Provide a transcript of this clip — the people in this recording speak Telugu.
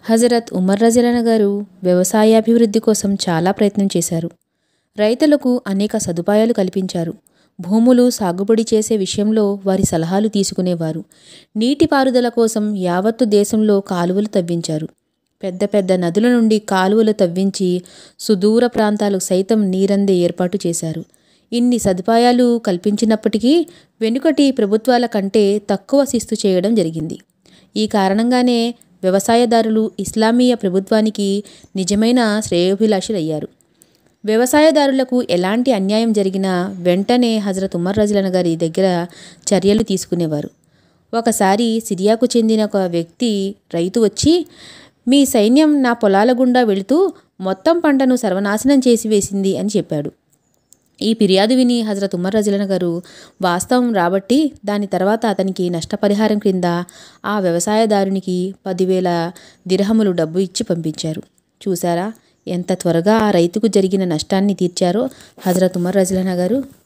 హజరత్ ఉమర్ రజియల్లాహు గారు వ్యవసాయాభివృద్ధి కోసం చాలా ప్రయత్నం చేశారు. రైతులకు అనేక సదుపాయాలు కల్పించారు. భూములు సాగుబడి చేసే విషయంలో వారి సలహాలు తీసుకునేవారు. నీటిపారుదల కోసం యావత్తు దేశంలో కాలువలు తవ్వించారు. పెద్ద పెద్ద నదుల నుండి కాలువలు తవ్వించి సుదూర ప్రాంతాలకు సైతం నీరందే ఏర్పాటు చేశారు. ఇన్ని సదుపాయాలు కల్పించినప్పటికీ వెనుకటి ప్రభుత్వాల కంటే తక్కువ శిస్తు చేయడం జరిగింది. ఈ కారణంగానే వ్యవసాయదారులు ఇస్లామీయ ప్రభుత్వానికి నిజమైన శ్రేయోభిలాషులయ్యారు. వ్యవసాయదారులకు ఎలాంటి అన్యాయం జరిగినా వెంటనే హజరత్ ఉమర్ రజియల్లాహు గారి దగ్గర చర్యలు తీసుకునేవారు. ఒకసారి సిరియాకు చెందిన ఒక రైతు వచ్చి, మీ సైన్యం నా పొలాల గుండా వెళుతూ మొత్తం పంటను సర్వనాశనం చేసి వేసింది అని చెప్పాడు. ఈ ఫిర్యాదు విని హజరత్ ఉమర్ రజియల్లాహు గారు వాస్తవం రాబట్టి దాని తర్వాత అతనికి నష్టపరిహారం క్రింద ఆ వ్యవసాయదారునికి 10,000 దిర్హములు డబ్బు ఇచ్చి పంపించారు. చూసారా ఎంత త్వరగా ఆ రైతుకు జరిగిన నష్టాన్ని తీర్చారో హజరత్ ఉమర్ రజియల్లాహు గారు.